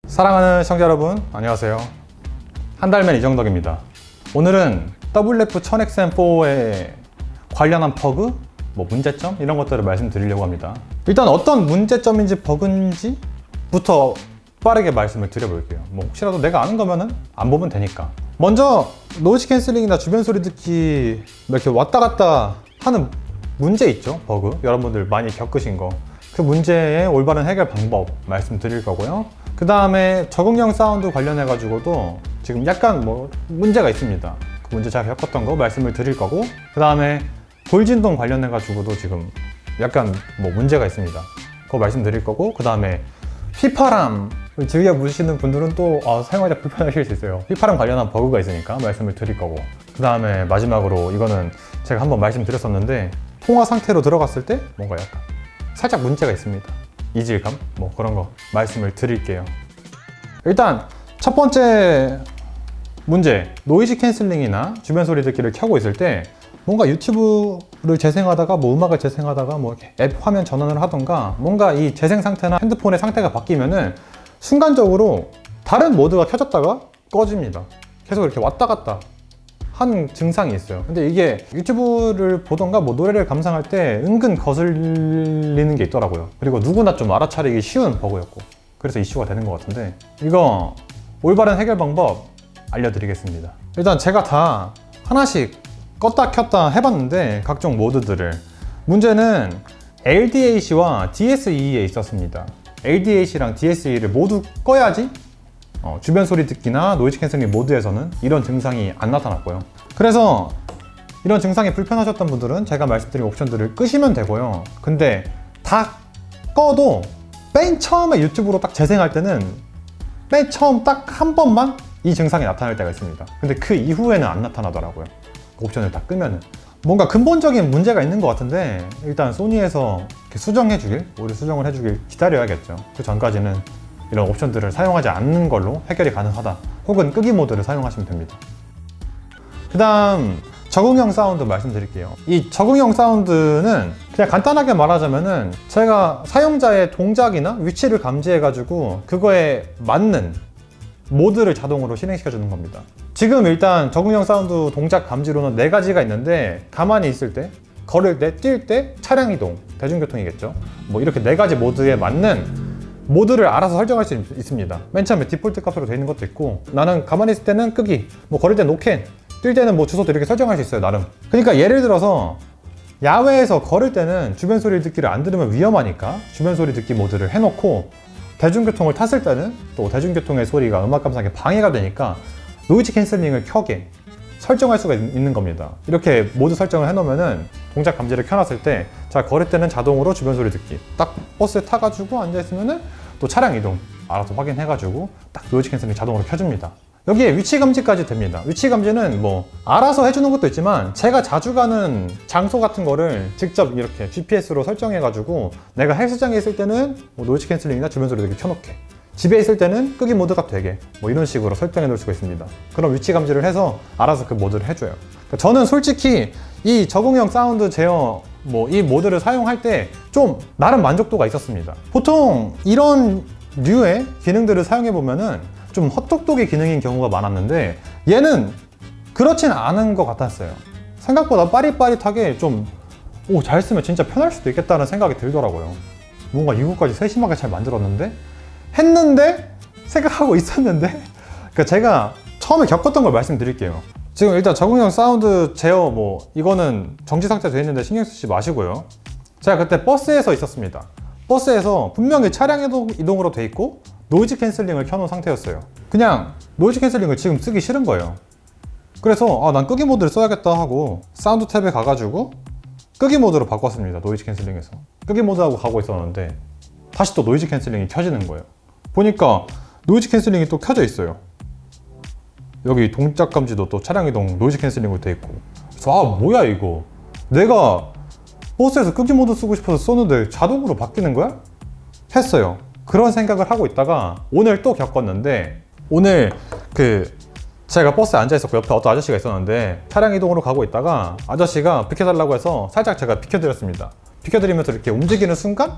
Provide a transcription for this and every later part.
사랑하는 시청자 여러분, 안녕하세요. 한달맨 이정덕입니다. 오늘은 WF-1000XM4에 관련한 버그, 문제점 이런 것들을 말씀드리려고 합니다. 일단 어떤 문제점인지 버그인지부터 빠르게 말씀을 드려볼게요. 혹시라도 내가 아는 거면은 안 보면 되니까. 먼저 노이즈 캔슬링이나 주변 소리 듣기 이렇게 왔다 갔다 하는 문제 있죠, 버그. 여러분들 많이 겪으신 거. 그 문제의 올바른 해결 방법 말씀드릴 거고요. 그 다음에 적응형 사운드 관련해 가지고도 지금 약간 문제가 있습니다. 그 문제 제가 겪었던 거 말씀을 드릴 거고, 그 다음에 돌진동 관련해 가지고도 지금 약간 문제가 있습니다. 그거 말씀드릴 거고, 그 다음에 휘파람 즐겨 부시는 분들은 또 사용하기가 불편하실 수 있어요. 휘파람 관련한 버그가 있으니까 말씀을 드릴 거고, 그 다음에 마지막으로 이거는 제가 한번 말씀드렸었는데, 통화 상태로 들어갔을 때 뭔가 약간 살짝 문제가 있습니다. 이질감? 그런 거 말씀을 드릴게요. 일단 첫 번째 문제, 노이즈 캔슬링이나 주변 소리 듣기를 켜고 있을 때 뭔가 유튜브를 재생하다가 음악을 재생하다가 앱 화면 전환을 하던가 뭔가 이 재생 상태나 핸드폰의 상태가 바뀌면은 순간적으로 다른 모드가 켜졌다가 꺼집니다. 계속 이렇게 왔다 갔다 하는 증상이 있어요. 근데 이게 유튜브를 보던가 노래를 감상할 때 은근 거슬리는 게 있더라고요. 그리고 누구나 좀 알아차리기 쉬운 버그였고, 그래서 이슈가 되는 것 같은데, 이거 올바른 해결 방법 알려드리겠습니다. 일단 제가 다 하나씩 껐다 켰다 해봤는데, 각종 모드들을. 문제는 LDAC와 DSE에 있었습니다. LDAC랑 DSE를 모두 꺼야지 주변 소리 듣기나 노이즈 캔슬링 모드에서는 이런 증상이 안 나타났고요. 그래서 이런 증상이 불편하셨던 분들은 제가 말씀드린 옵션들을 끄시면 되고요. 근데 다 꺼도 맨 처음에 유튜브로 딱 재생할 때는 맨 처음 딱 한 번만 이 증상이 나타날 때가 있습니다. 근데 그 이후에는 안 나타나더라고요. 그 옵션을 다 끄면은. 뭔가 근본적인 문제가 있는 것 같은데, 일단 소니에서 오류 수정을 해주길 기다려야겠죠. 그 전까지는 이런 옵션들을 사용하지 않는 걸로 해결이 가능하다, 혹은 끄기 모드를 사용하시면 됩니다. 그 다음 적응형 사운드 말씀드릴게요. 이 적응형 사운드는 그냥 간단하게 말하자면은 제가 사용자의 동작이나 위치를 감지해 가지고 그거에 맞는 모드를 자동으로 실행시켜 주는 겁니다. 지금 일단 적응형 사운드 동작 감지로는 4가지가 있는데, 가만히 있을 때, 걸을 때, 뛸 때, 차량 이동, 대중교통이겠죠. 이렇게 4가지 모드에 맞는 모드를 알아서 설정할 수 있습니다. 맨 처음에 디폴트 값으로 되어 있는 것도 있고, 나는 가만히 있을 때는 끄기, 걸을 때 노캔, 뛸 때는 주소도 이렇게 설정할 수 있어요, 나름. 그러니까 예를 들어서 야외에서 걸을 때는 주변 소리 듣기를 안 들으면 위험하니까 주변 소리 듣기 모드를 해놓고, 대중교통을 탔을 때는 또 대중교통의 소리가 음악 감상에 방해가 되니까 노이즈 캔슬링을 켜게 설정할 수가 있는 겁니다. 이렇게 모드 설정을 해놓으면은 동작 감지를 켜놨을 때, 자, 걸을 때는 자동으로 주변 소리 듣기, 딱 버스에 타가지고 앉아있으면은 또 차량 이동 알아서 확인해가지고 딱 노이즈 캔슬링 자동으로 켜줍니다. 여기에 위치 감지까지 됩니다. 위치 감지는 알아서 해주는 것도 있지만, 제가 자주 가는 장소 같은 거를 직접 이렇게 GPS로 설정해가지고 내가 헬스장에 있을 때는 노이즈 캔슬링이나 주변 소리 듣기 켜놓게, 집에 있을 때는 끄기 모드가 되게 이런 식으로 설정해 놓을 수가 있습니다. 그럼 위치 감지를 해서 알아서 그 모드를 해줘요. 저는 솔직히 이 적응형 사운드 제어 이 모드를 사용할 때 좀 나름 만족도가 있었습니다. 보통 이런 류의 기능들을 사용해 보면은 좀 헛똑똑이 기능인 경우가 많았는데, 얘는 그렇진 않은 것 같았어요. 생각보다 빠릿빠릿하게 잘 쓰면 진짜 편할 수도 있겠다는 생각이 들더라고요. 뭔가 이거까지 세심하게 잘 만들었는데 했는데 생각하고 있었는데 그러니까 제가 처음에 겪었던 걸 말씀드릴게요. 지금 일단 적응형 사운드 제어 이거는 정지 상태 되어 있는데 신경 쓰지 마시고요. 제가 그때 버스에서 있었습니다. 버스에서 분명히 차량 이동으로 돼 있고 노이즈 캔슬링을 켜놓은 상태였어요. 그냥 노이즈 캔슬링을 지금 쓰기 싫은 거예요. 그래서 난 끄기 모드를 써야겠다 하고 사운드 탭에 가가지고 끄기 모드로 바꿨습니다. 노이즈 캔슬링에서 끄기 모드하고 가고 있었는데 다시 또 노이즈 캔슬링이 켜지는 거예요. 보니까 노이즈 캔슬링이 또 켜져 있어요. 여기 동작 감지도 또 차량 이동 노이즈 캔슬링으로 돼 있고, 그래서 뭐야 이거, 내가 버스에서 끄기 모드 쓰고 싶어서 썼는데 자동으로 바뀌는 거야? 했어요. 그런 생각을 하고 있다가 오늘 또 겪었는데, 오늘 제가 버스에 앉아 있었고 옆에 어떤 아저씨가 있었는데 차량 이동으로 가고 있다가 아저씨가 비켜달라고 해서 살짝 제가 비켜드렸습니다. 비켜드리면서 이렇게 움직이는 순간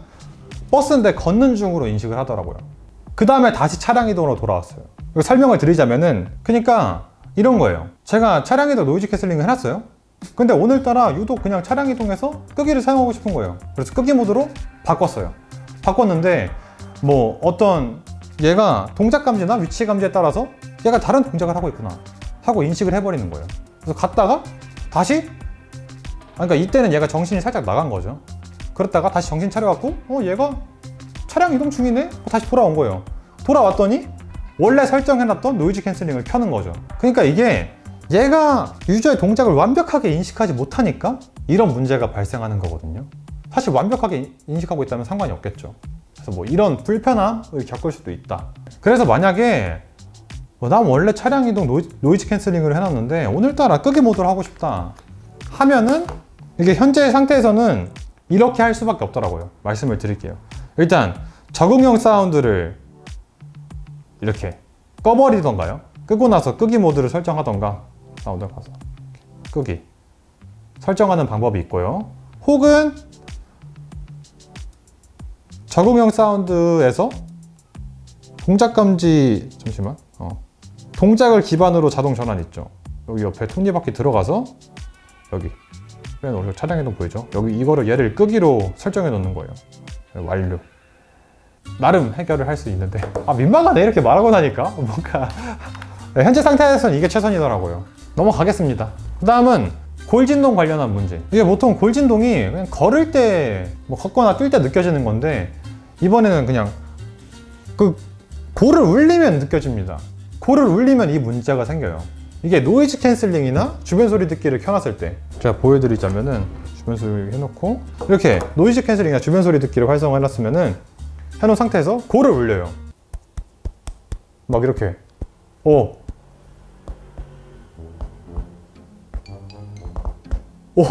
버스인데 걷는 중으로 인식을 하더라고요. 그 다음에 다시 차량 이동으로 돌아왔어요. 설명을 드리자면은 그러니까 이런 거예요. 제가 차량 이동 노이즈 캔슬링을 해놨어요. 근데 오늘따라 유독 그냥 차량 이동해서 끄기를 사용하고 싶은 거예요. 그래서 끄기 모드로 바꿨어요. 바꿨는데 뭐 어떤 얘가 동작 감지나 위치 감지에 따라서 얘가 다른 동작을 하고 있구나 하고 인식을 해버리는 거예요. 그래서 갔다가 다시 그러니까 이때는 얘가 정신이 살짝 나간 거죠. 그랬다가 다시 정신 차려갖고 얘가 차량 이동 중이네? 다시 돌아온 거예요. 돌아왔더니 원래 설정해놨던 노이즈 캔슬링을 켜는 거죠. 그러니까 이게 얘가 유저의 동작을 완벽하게 인식하지 못하니까 이런 문제가 발생하는 거거든요. 사실 완벽하게 인식하고 있다면 상관이 없겠죠. 그래서 뭐 이런 불편함을 겪을 수도 있다. 그래서 만약에 난 원래 차량 이동 노이즈 캔슬링을 해놨는데 오늘따라 끄기 모드로 하고 싶다 하면은 이게 현재 상태에서는 이렇게 할 수밖에 없더라고요. 말씀을 드릴게요. 일단 적응형 사운드를 이렇게 꺼버리던가요. 끄고 나서 끄기 모드를 설정하던가 사운드 가서 끄기 설정하는 방법이 있고요. 혹은 적응형 사운드에서 동작 감지 잠시만 동작을 기반으로 자동 전환 있죠. 여기 옆에 톱니바퀴 들어가서 여기 오른쪽 차량 이동 보이죠? 여기 이거를 얘를 끄기로 설정해 놓는 거예요. 완료. 나름 해결을 할 수 있는데 민망하네 이렇게 말하고 나니까 뭔가 현재 상태에서는 이게 최선이더라고요. 넘어가겠습니다. 그 다음은 골진동 관련한 문제. 이게 보통 골진동이 그냥 걸을 때 뭐 걷거나 뛸 때 느껴지는 건데 이번에는 그냥 그 골을 울리면 느껴집니다. 골을 울리면 이 문제가 생겨요. 이게 노이즈 캔슬링이나 주변 소리 듣기를 켜놨을 때 제가 보여드리자면은 주변 소리 해놓고 이렇게 노이즈 캔슬링이나 주변 소리 듣기를 활성화해놨으면은 해놓은 상태에서 골을 울려요. 막 이렇게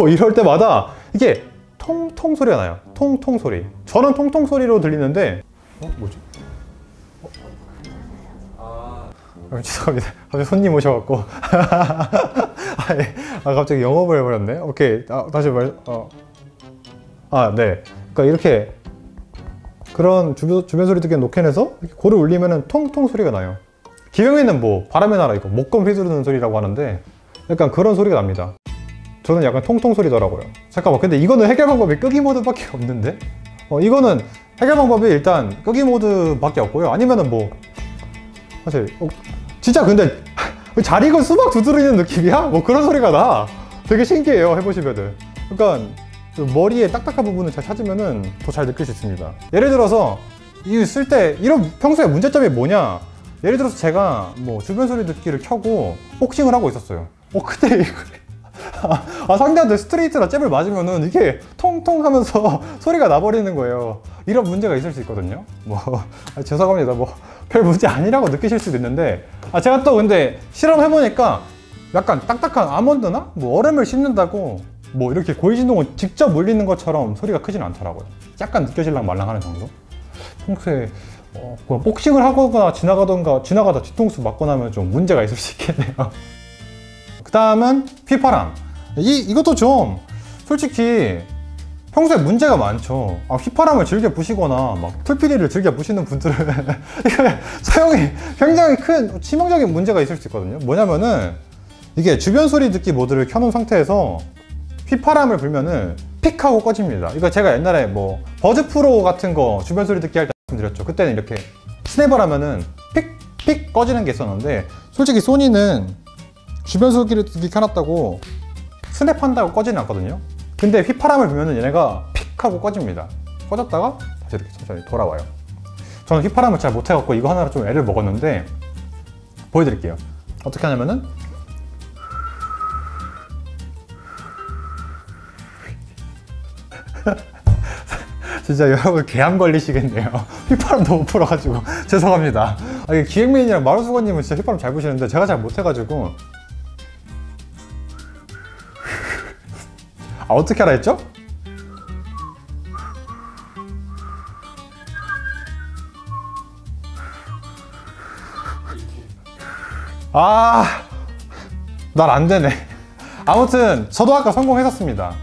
이럴 때마다 이게 통통 소리가 나요. 통통 소리. 저는 통통 소리로 들리는데 뭐지? 죄송합니다. 갑자기 손님 오셔갖고 갑자기 영업을 해버렸네. 오케이 다시 네. 그러니까 이렇게 그런 주변 소리 듣기에 녹해내서 이렇게 골을 울리면은 통통 소리가 나요. 기병에는 뭐 바람의 나라 이거 목검 휘두르는 소리라고 하는데 약간 그런 소리가 납니다. 저는 약간 통통 소리더라고요. 잠깐만, 근데 이거는 해결 방법이 끄기 모드밖에 없는데? 이거는 해결 방법이 일단 끄기 모드밖에 없고요. 아니면은 뭐 사실 진짜 근데 잘 익은 수박 두드리는 느낌이야? 뭐 그런 소리가 나. 되게 신기해요. 해보시면은. 그러니까 머리에 딱딱한 부분을 잘 찾으면은 더 잘 느낄 수 있습니다. 예를 들어서 이 쓸 때 이런 평소에 문제점이 뭐냐? 예를 들어서 제가 뭐 주변 소리 듣기를 켜고 복싱을 하고 있었어요. 근데 상대한테 스트레이트나 잽을 맞으면은 이게 통통 하면서 소리가 나버리는 거예요. 이런 문제가 있을 수 있거든요. 죄송합니다. 별 문제 아니라고 느끼실 수도 있는데 제가 또 근데 실험해보니까 약간 딱딱한 아몬드나 얼음을 씹는다고 이렇게 골진동을 직접 울리는 것처럼 소리가 크진 않더라고요. 약간 느껴질랑 말랑하는 정도? 평소에 복싱을 하거나 지나가다 뒤통수 맞고 나면 좀 문제가 있을 수 있겠네요. 그 다음은 휘파람. 이것도 좀 솔직히 평소에 문제가 많죠. 휘파람을 즐겨 부시거나 풀피리를 즐겨 부시는 분들은 사용이 굉장히 큰 치명적인 문제가 있을 수 있거든요. 뭐냐면은 이게 주변 소리 듣기 모드를 켜놓은 상태에서 휘파람을 불면은 픽 하고 꺼집니다. 이거 제가 옛날에 버즈 프로 같은 거 주변 소리 듣기 할 때 말씀드렸죠. 그때는 이렇게 스냅을 하면은 픽 꺼지는 게 있었는데 솔직히 소니는 주변 소리 듣기 켜놨다고 스냅한다고 꺼지는 않거든요. 근데 휘파람을 불면은 얘네가 픽 하고 꺼집니다. 꺼졌다가 다시 이렇게 천천히 돌아와요. 저는 휘파람을 잘 못해갖고 이거 하나로 좀 애를 먹었는데 보여드릴게요. 어떻게 하냐면은 진짜 여러분 개암 걸리시겠네요. 휘파람도 못 풀어가지고 죄송합니다. 이게 기획맨이랑 마루수건님은 진짜 휘파람 잘 부시는데 제가 잘 못해가지고 어떻게 하라 했죠? 날 안 되네. 아무튼 저도 아까 성공했었습니다.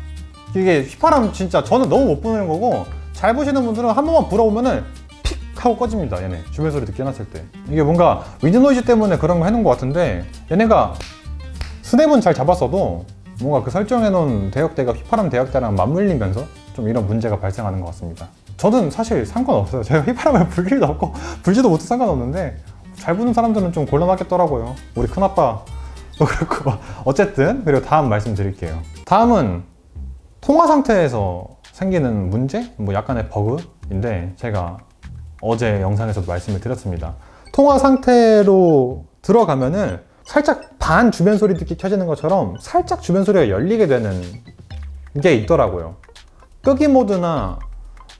이게 휘파람 진짜 저는 너무 못 부는 거고 잘 부시는 분들은 한 번만 불어보면은 픽 하고 꺼집니다. 얘네 주변 소리 듣게 해놨을 때. 이게 뭔가 윈드 노이즈 때문에 그런 거 해놓은 것 같은데, 얘네가 스냅은 잘 잡았어도 뭔가 그 설정해놓은 대역대가 휘파람 대역대랑 맞물리면서 좀 이런 문제가 발생하는 것 같습니다. 저는 사실 상관없어요. 제가 휘파람을 불 일도 없고 불지도 못해 상관없는데, 잘 부는 사람들은 좀 곤란하겠더라고요. 우리 큰아빠도 그렇고. 어쨌든, 그리고 다음 말씀드릴게요. 다음은 통화 상태에서 생기는 문제? 뭐 약간의 버그인데, 제가 어제 영상에서도 말씀을 드렸습니다. 통화 상태로 들어가면은 살짝 반 주변 소리 듣기 켜지는 것처럼 살짝 주변 소리가 열리게 되는 게 있더라고요. 끄기 모드나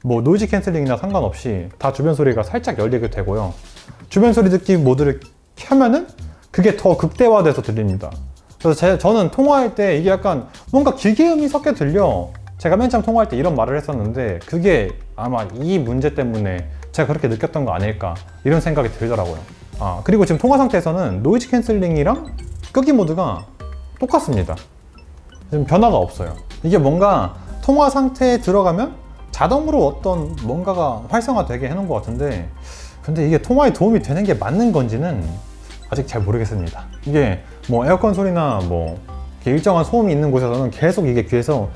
뭐 노이즈 캔슬링이나 상관없이 다 주변 소리가 살짝 열리게 되고요. 주변 소리 듣기 모드를 켜면은 그게 더 극대화돼서 들립니다. 그래서 저는 통화할 때 이게 약간 뭔가 기계음이 섞여 들려. 제가 맨 처음 통화할 때 이런 말을 했었는데, 그게 아마 이 문제 때문에 제가 그렇게 느꼈던 거 아닐까, 이런 생각이 들더라고요. 그리고 지금 통화 상태에서는 노이즈 캔슬링이랑 끄기 모드가 똑같습니다. 지금 변화가 없어요. 이게 뭔가 통화 상태에 들어가면 자동으로 어떤 뭔가가 활성화되게 해놓은 것 같은데, 근데 이게 통화에 도움이 되는 게 맞는 건지는 아직 잘 모르겠습니다. 이게 뭐 에어컨 소리나 뭐 이렇게 일정한 소음이 있는 곳에서는 계속 이게 귀에서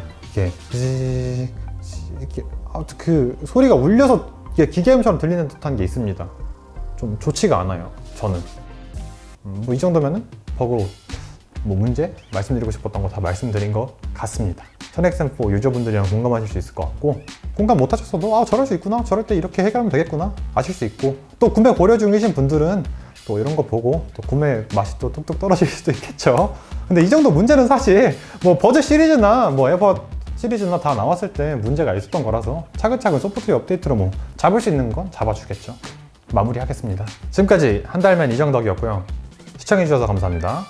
이렇게 아무튼 그 소리가 울려서 이게 기계음처럼 들리는 듯한 게 있습니다. 좀 좋지가 않아요, 저는. 뭐 이 정도면은 버그 뭐 문제 말씀드리고 싶었던 거 다 말씀드린 것 같습니다. 천엑센4 유저분들이랑 공감하실 수 있을 것 같고, 공감 못 하셨어도 저럴 수 있구나, 저럴 때 이렇게 해결하면 되겠구나 아실 수 있고, 또 구매 고려 중이신 분들은 또 이런 거 보고 또 구매 맛이 또 뚝뚝 떨어질 수도 있겠죠. 근데 이 정도 문제는 사실 뭐 버즈 시리즈나 뭐 에버 시리즈나 다 나왔을 때 문제가 있었던 거라서 차근차근 소프트웨어 업데이트로 뭐 잡을 수 있는 건 잡아주겠죠. 마무리하겠습니다. 지금까지 한달맨 이정덕이었고요. 시청해주셔서 감사합니다.